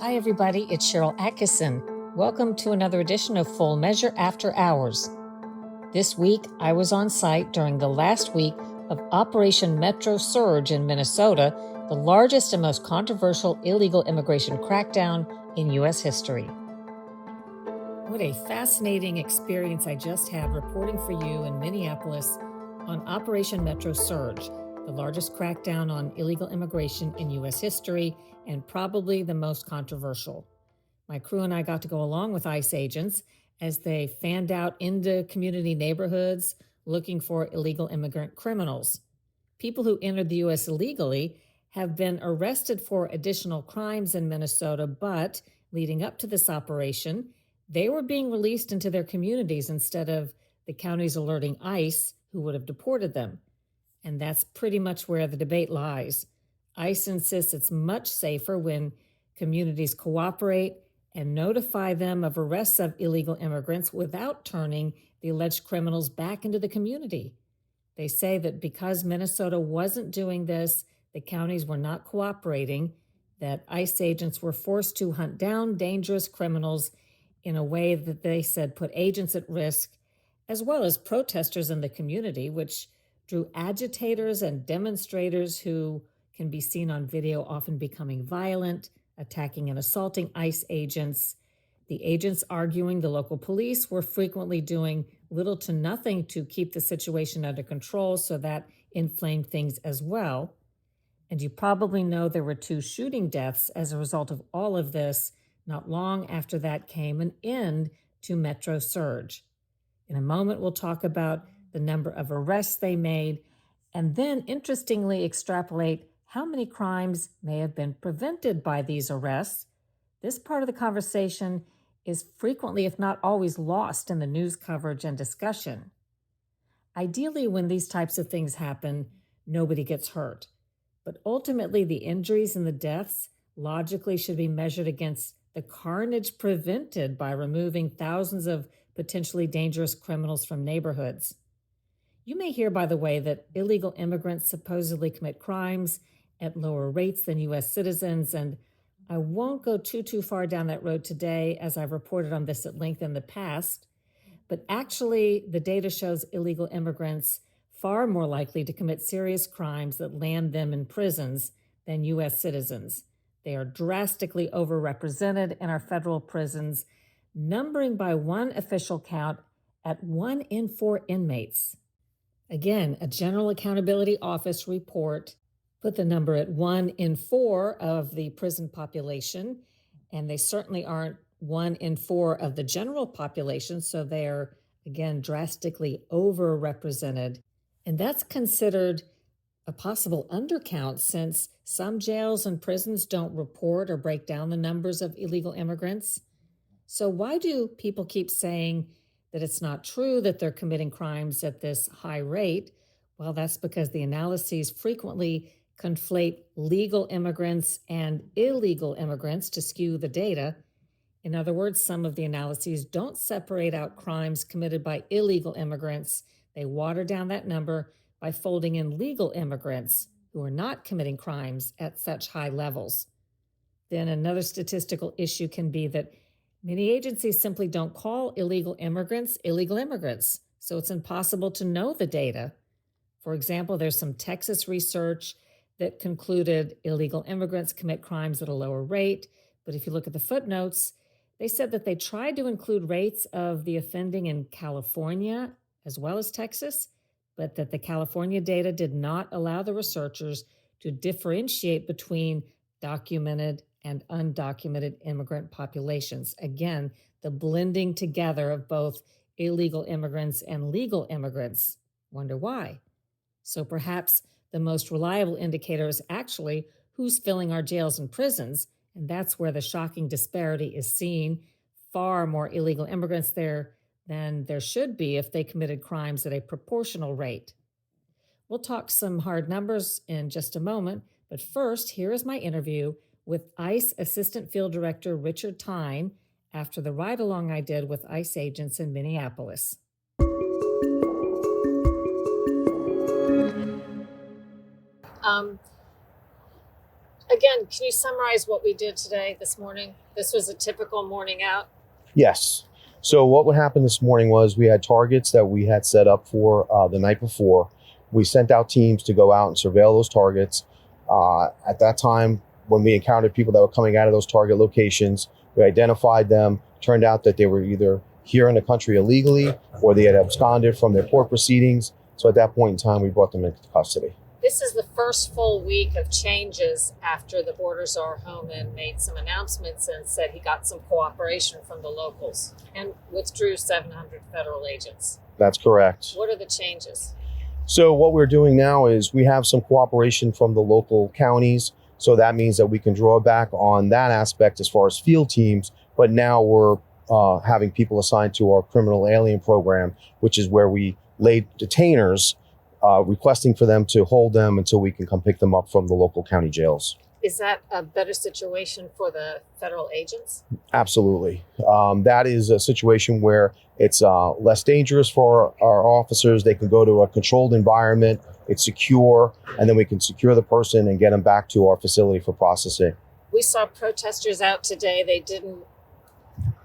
Hi, everybody. It's Sharyl Attkisson. Welcome to another edition of Full Measure After Hours. This week, I was on site during the last week of Operation Metro Surge in Minnesota, the largest and most controversial illegal immigration crackdown in U.S. history. What a fascinating experience I just had reporting for you in Minneapolis on Operation Metro Surge, the largest crackdown on illegal immigration in U.S. history and probably the most controversial. My crew and I got to go along with ICE agents as they fanned out into community neighborhoods looking for illegal immigrant criminals. People who entered the U.S. illegally have been arrested for additional crimes in Minnesota, but leading up to this operation, they were being released into their communities instead of the counties alerting ICE, who would have deported them. And that's pretty much where the debate lies. ICE insists it's much safer when communities cooperate and notify them of arrests of illegal immigrants without turning the alleged criminals back into the community. They say that because Minnesota wasn't doing this, the counties were not cooperating, that ICE agents were forced to hunt down dangerous criminals in a way that they said put agents at risk, as well as protesters in the community, which drew agitators and demonstrators who can be seen on video often becoming violent, attacking and assaulting ICE agents. The agents arguing the local police were frequently doing little to nothing to keep the situation under control, so that inflamed things as well. And you probably know there were 2 shooting deaths as a result of all of this. Not long after that came an end to Metro Surge. In a moment, we'll talk about the number of arrests they made, and then interestingly extrapolate how many crimes may have been prevented by these arrests. This part of the conversation is frequently, if not always, lost in the news coverage and discussion. Ideally, when these types of things happen, nobody gets hurt. But ultimately, the injuries and the deaths logically should be measured against the carnage prevented by removing thousands of potentially dangerous criminals from neighborhoods. You may hear, by the way, that illegal immigrants supposedly commit crimes at lower rates than U.S. citizens, and I won't go too far down that road today, as I've reported on this at length in the past. But actually, the data shows illegal immigrants far more likely to commit serious crimes that land them in prisons than U.S. citizens. They are drastically overrepresented in our federal prisons, numbering by one official count at 1 in 4 inmates. Again, a General Accountability Office report put the number at 1 in 4 of the prison population, and they certainly aren't 1 in 4 of the general population, so they're, again, drastically overrepresented. And that's considered a possible undercount, since some jails and prisons don't report or break down the numbers of illegal immigrants. So why do people keep saying that it's not true that they're committing crimes at this high rate? Well, that's because the analyses frequently conflate legal immigrants and illegal immigrants to skew the data. In other words, some of the analyses don't separate out crimes committed by illegal immigrants. They water down that number by folding in legal immigrants who are not committing crimes at such high levels. Then another statistical issue can be that many agencies simply don't call illegal immigrants, so it's impossible to know the data. For example, there's some Texas research that concluded illegal immigrants commit crimes at a lower rate, but if you look at the footnotes, they said that they tried to include rates of the offending in California as well as Texas, but that the California data did not allow the researchers to differentiate between documented and undocumented immigrant populations. Again, the blending together of both illegal immigrants and legal immigrants. Wonder why? So perhaps the most reliable indicator is actually who's filling our jails and prisons, and that's where the shocking disparity is seen. Far more illegal immigrants there than there should be if they committed crimes at a proportional rate. We'll talk some hard numbers in just a moment, but first, here is my interview with ICE Assistant Field Director Richard Tyne after the ride-along I did with ICE agents in Minneapolis. Again, can you summarize what we did today, this morning? This was a typical morning out. Yes. So what would happen this morning was we had targets that we had set up for the night before. We sent out teams to go out and surveil those targets. At that time, when we encountered people that were coming out of those target locations, we identified them. Turned out that they were either here in the country illegally or they had absconded from their court proceedings. So at that point in time, we brought them into custody. This is the first full week of changes after the Border Czar Homan made some announcements and said he got some cooperation from the locals and withdrew 700 federal agents. That's correct. What are the changes? So what we're doing now is we have some cooperation from the local counties. So that means that we can draw back on that aspect as far as field teams. But now we're having people assigned to our criminal alien program, which is where we lay detainers, requesting for them to hold them until we can come pick them up from the local county jails. Is that a better situation for the federal agents? Absolutely. That is a situation where it's less dangerous for our officers. They can go to a controlled environment. It's secure, and then we can secure the person and get them back to our facility for processing. We saw protesters out today. They didn't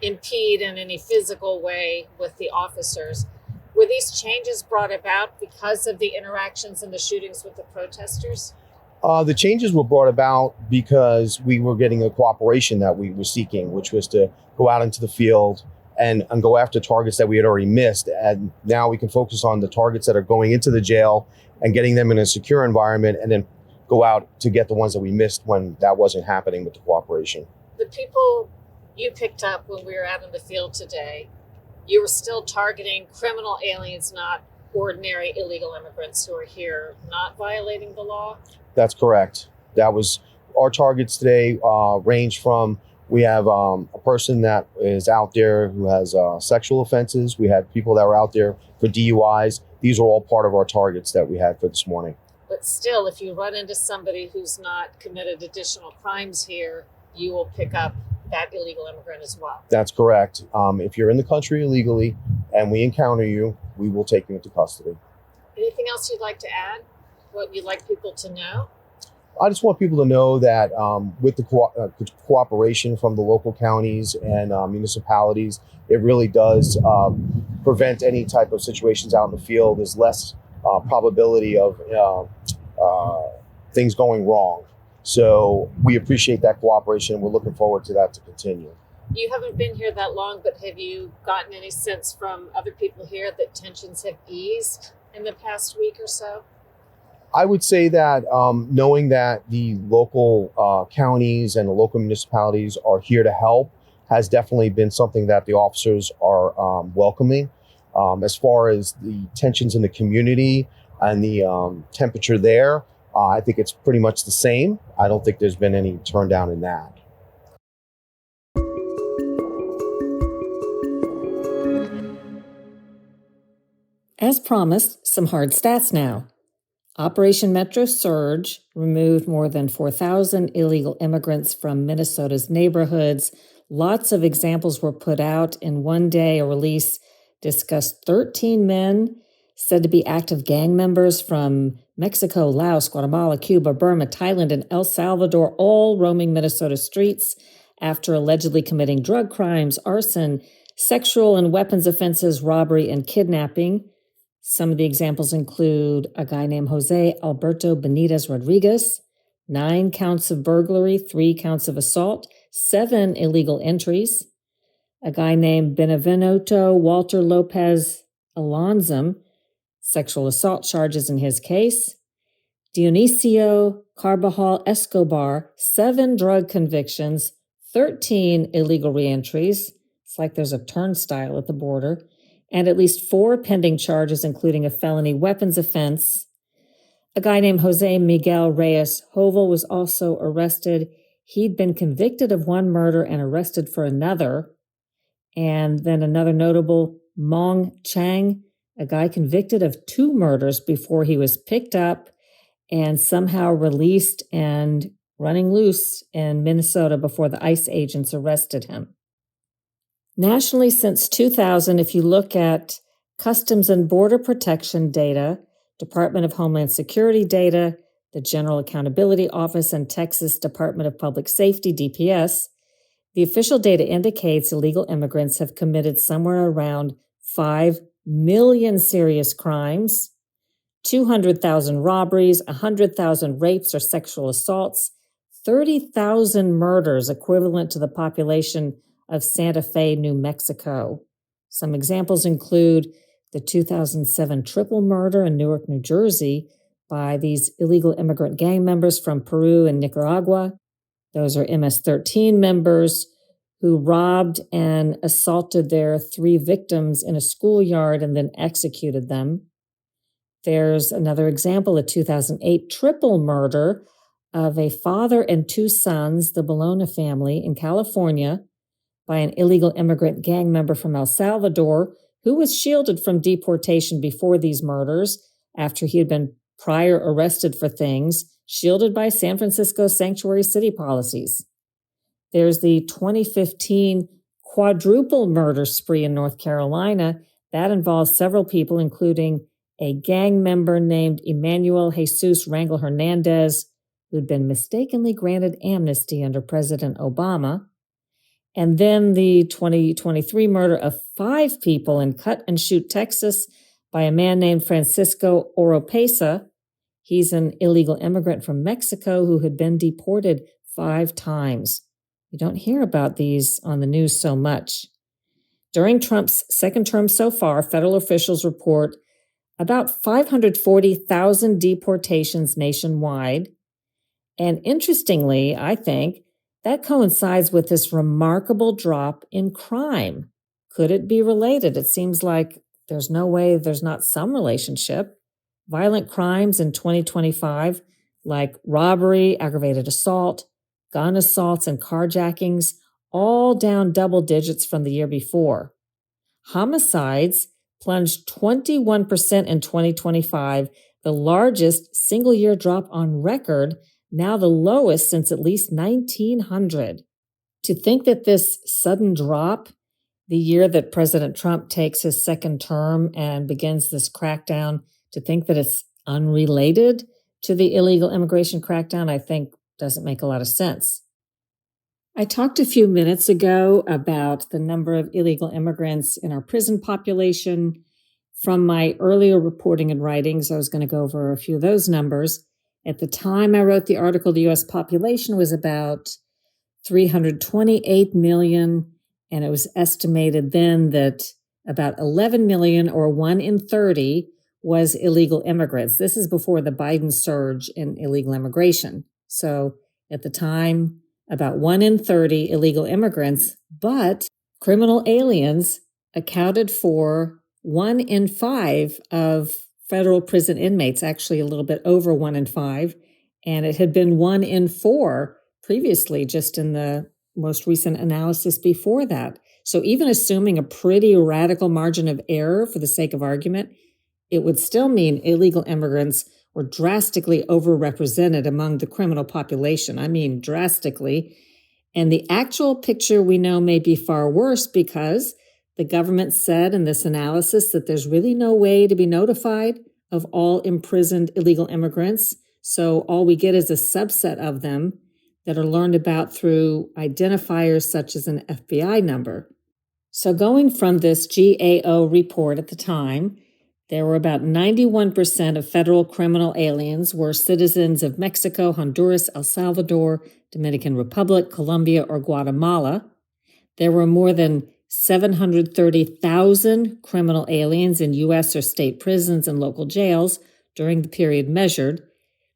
impede in any physical way with the officers. Were these changes brought about because of the interactions and the shootings with the protesters? The changes were brought about because we were getting a cooperation that we were seeking, which was to go out into the field and go after targets that we had already missed. And now we can focus on the targets that are going into the jail and getting them in a secure environment, and then go out to get the ones that we missed when that wasn't happening with the cooperation. The people you picked up when we were out in the field today, you were still targeting criminal aliens, not ordinary illegal immigrants who are here, not violating the law? That's correct. That was our targets today. Range from, we have a person that is out there who has sexual offenses. We had people that were out there for DUIs. These are all part of our targets that we had for this morning. But still, if you run into somebody who's not committed additional crimes here, you will pick up that illegal immigrant as well. That's correct. If you're in the country illegally and we encounter you, we will take you into custody. Anything else you'd like to add? What you'd like people to know? I just want people to know that with the cooperation from the local counties and municipalities, it really does prevent any type of situations out in the field. There's less probability of things going wrong. So we appreciate that cooperation. We're looking forward to that to continue. You haven't been here that long, but have you gotten any sense from other people here that tensions have eased in the past week or so? I would say that knowing that the local counties and the local municipalities are here to help has definitely been something that the officers are welcoming. As far as the tensions in the community and the temperature there, I think it's pretty much the same. I don't think there's been any turn down in that. As promised, some hard stats now. Operation Metro Surge removed more than 4,000 illegal immigrants from Minnesota's neighborhoods. Lots of examples were put out. In one day, a release discussed 13 men said to be active gang members from Mexico, Laos, Guatemala, Cuba, Burma, Thailand, and El Salvador, all roaming Minnesota streets after allegedly committing drug crimes, arson, sexual and weapons offenses, robbery, and kidnapping. Some of the examples include a guy named Jose Alberto Benitez Rodriguez, 9 counts of burglary, 3 counts of assault, 7 illegal entries. A guy named Benevenuto Walter Lopez Alonzam, sexual assault charges in his case. Dionisio Carbajal Escobar, 7 drug convictions, 13 illegal reentries. It's like there's a turnstile at the border. And at least 4 pending charges, including a felony weapons offense. A guy named Jose Miguel Reyes Hovel was also arrested. He'd been convicted of 1 murder and arrested for another. And then another notable, Mong Chang, a guy convicted of 2 murders before he was picked up and somehow released and running loose in Minnesota before the ICE agents arrested him. Nationally, since 2000, if you look at Customs and Border Protection data, Department of Homeland Security data, the General Accountability Office, and Texas Department of Public Safety, DPS, the official data indicates illegal immigrants have committed somewhere around 5 million serious crimes, 200,000 robberies, 100,000 rapes or sexual assaults, 30,000 murders, equivalent to the population of Santa Fe, New Mexico. Some examples include the 2007 triple murder in Newark, New Jersey, by these illegal immigrant gang members from Peru and Nicaragua. Those are MS-13 members who robbed and assaulted their 3 victims in a schoolyard and then executed them. There's another example, a 2008 triple murder of a father and 2 sons, the Bologna family in California, by an illegal immigrant gang member from El Salvador who was shielded from deportation before these murders after he had been prior arrested for things, shielded by San Francisco sanctuary city policies. There's the 2015 quadruple murder spree in North Carolina. That involves several people, including a gang member named Emmanuel Jesus Rangel Hernandez, who'd been mistakenly granted amnesty under President Obama. And then the 2023 murder of 5 people in Cut and Shoot, Texas, by a man named Francisco Oropesa. He's an illegal immigrant from Mexico who had been deported 5 times. You don't hear about these on the news so much. During Trump's second term so far, federal officials report about 540,000 deportations nationwide. And interestingly, I think, that coincides with this remarkable drop in crime. Could it be related? It seems like there's no way there's not some relationship. Violent crimes in 2025, like robbery, aggravated assault, gun assaults, and carjackings, all down double digits from the year before. Homicides plunged 21% in 2025, the largest single-year drop on record, now the lowest since at least 1900. To think that this sudden drop, the year that President Trump takes his second term and begins this crackdown, to think that it's unrelated to the illegal immigration crackdown, I think doesn't make a lot of sense. I talked a few minutes ago about the number of illegal immigrants in our prison population. From my earlier reporting and writings, I was going to go over a few of those numbers. At the time I wrote the article, the U.S. population was about 328 million, and it was estimated then that about 11 million, or 1 in 30, was illegal immigrants. This is before the Biden surge in illegal immigration. So at the time, about 1 in 30 illegal immigrants, but criminal aliens accounted for 1 in 5 of federal prison inmates, actually a little bit over 1 in 5, and it had been 1 in 4 previously, just in the most recent analysis before that. So even assuming a pretty radical margin of error for the sake of argument, it would still mean illegal immigrants were drastically overrepresented among the criminal population. I mean, drastically. And the actual picture we know may be far worse because the government said in this analysis that there's really no way to be notified of all imprisoned illegal immigrants. So all we get is a subset of them that are learned about through identifiers such as an FBI number. So going from this GAO report at the time, there were about 91% of federal criminal aliens were citizens of Mexico, Honduras, El Salvador, Dominican Republic, Colombia, or Guatemala. There were more than 730,000 criminal aliens in U.S. or state prisons and local jails during the period measured.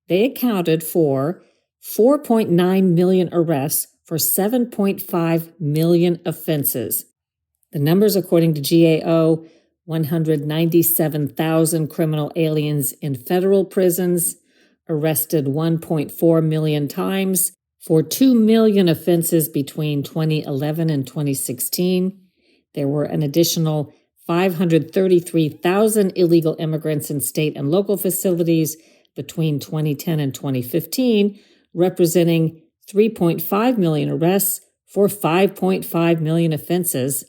They accounted for 4.9 million arrests for 7.5 million offenses. The numbers, according to GAO, 197,000 criminal aliens in federal prisons, arrested 1.4 million times for 2 million offenses between 2011 and 2016. There were an additional 533,000 illegal immigrants in state and local facilities between 2010 and 2015, representing 3.5 million arrests for 5.5 million offenses.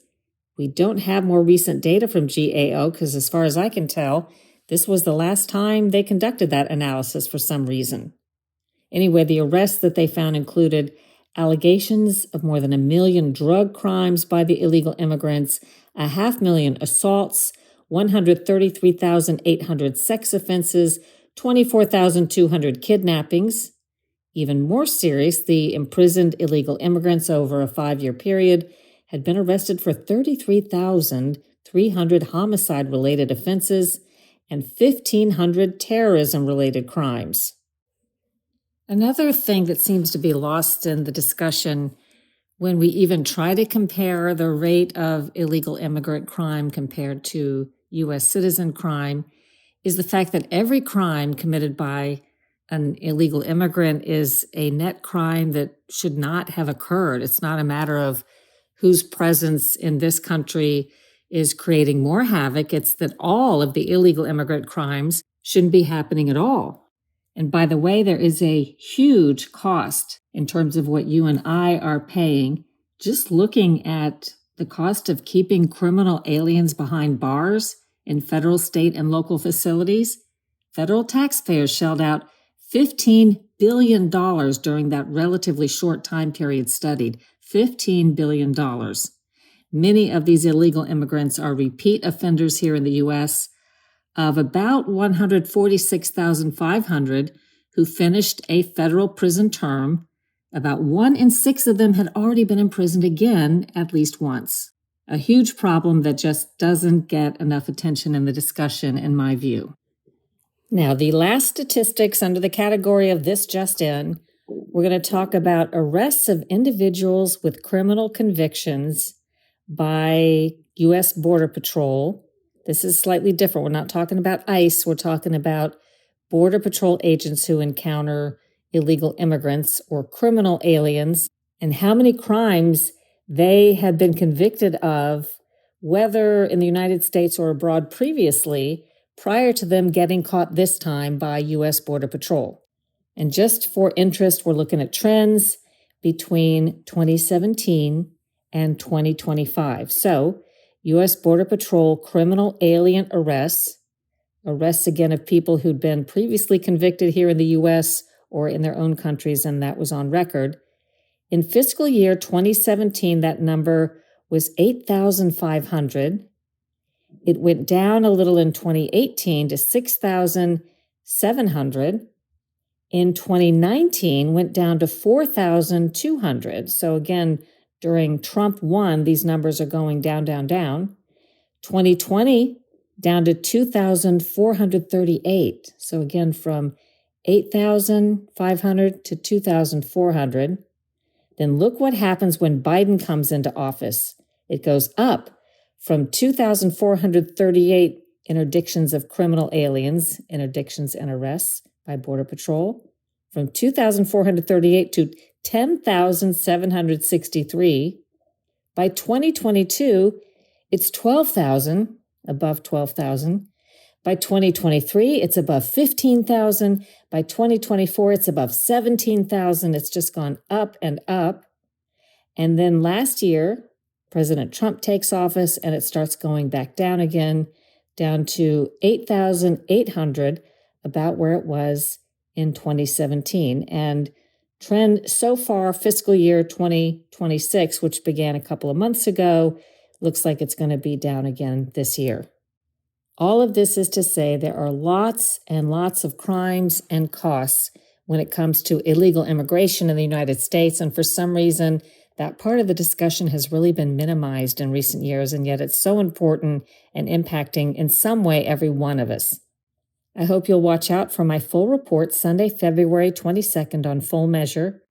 We don't have more recent data from GAO because, as far as I can tell, this was the last time they conducted that analysis for some reason. Anyway, the arrests that they found included allegations of more than 1 million drug crimes by the illegal immigrants, 500,000 assaults, 133,800 sex offenses, 24,200 kidnappings. Even more serious, the imprisoned illegal immigrants over a 5-year period had been arrested for 33,300 homicide-related offenses and 1,500 terrorism-related crimes. Another thing that seems to be lost in the discussion when we even try to compare the rate of illegal immigrant crime compared to U.S. citizen crime is the fact that every crime committed by an illegal immigrant is a net crime that should not have occurred. It's not a matter of whose presence in this country is creating more havoc. It's that all of the illegal immigrant crimes shouldn't be happening at all. And by the way, there is a huge cost in terms of what you and I are paying. Just looking at the cost of keeping criminal aliens behind bars in federal, state, and local facilities, federal taxpayers shelled out $15 billion during that relatively short time period studied. $15 billion. Many of these illegal immigrants are repeat offenders here in the U.S. Of about 146,500 who finished a federal prison term, about 1 in 6 of them had already been imprisoned again at least once. A huge problem that just doesn't get enough attention in the discussion, in my view. Now, the last statistics under the category of this just in, we're going to talk about arrests of individuals with criminal convictions by U.S. Border Patrol. This is slightly different. We're not talking about ICE. We're talking about Border Patrol agents who encounter illegal immigrants or criminal aliens and how many crimes they had been convicted of, whether in the United States or abroad previously, prior to them getting caught this time by U.S. Border Patrol. And just for interest, we're looking at trends between 2017 and 2025. So, U.S. Border Patrol criminal alien arrests again of people who'd been previously convicted here in the U.S. or in their own countries, and that was on record. In fiscal year 2017, that number was 8,500. It went down a little in 2018 to 6,700. In 2019, went down to 4,200. So again, during Trump 1, these numbers are going down, down, down. 2020, down to 2,438. So again, from 8,500 to 2,400. Then look what happens when Biden comes into office. It goes up from 2,438 interdictions of criminal aliens, interdictions and arrests by Border Patrol, from 2,438 to 10,763. By 2022, it's 12,000, above 12,000. By 2023, it's above 15,000. By 2024, it's above 17,000. It's just gone up and up. And then last year, President Trump takes office and it starts going back down again, down to 8,800, about where it was in 2017. And trend so far, fiscal year 2026, which began a couple of months ago, looks like it's going to be down again this year. All of this is to say there are lots and lots of crimes and costs when it comes to illegal immigration in the United States. And for some reason, that part of the discussion has really been minimized in recent years, and yet it's so important and impacting in some way every one of us. I hope you'll watch out for my full report Sunday, February 22nd on Full Measure.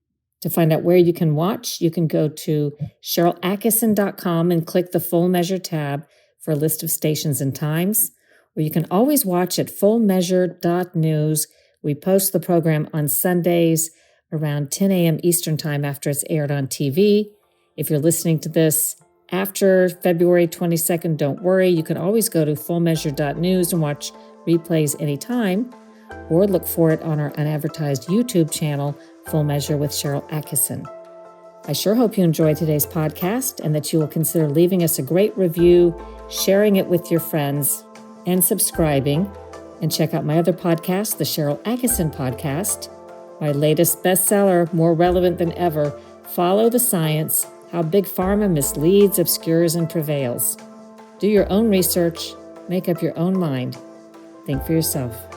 To find out where you can watch, you can go to SharylAttkisson.com and click the Full Measure tab for a list of stations and times. Or you can always watch at fullmeasure.news. We post the program on Sundays around 10 a.m. Eastern Time after it's aired on TV. If you're listening to this after February 22nd, don't worry. You can always go to fullmeasure.news and watch replays anytime, or look for it on our unadvertised YouTube channel, Full Measure with Sharyl Attkisson. I sure hope you enjoyed today's podcast and that you will consider leaving us a great review, sharing it with your friends, and subscribing. And check out my other podcast, the Sharyl Attkisson Podcast. My latest bestseller, more relevant than ever, Follow the Science: How Big Pharma Misleads, Obscures, and Prevails. Do your own research, make up your own mind. Think for yourself.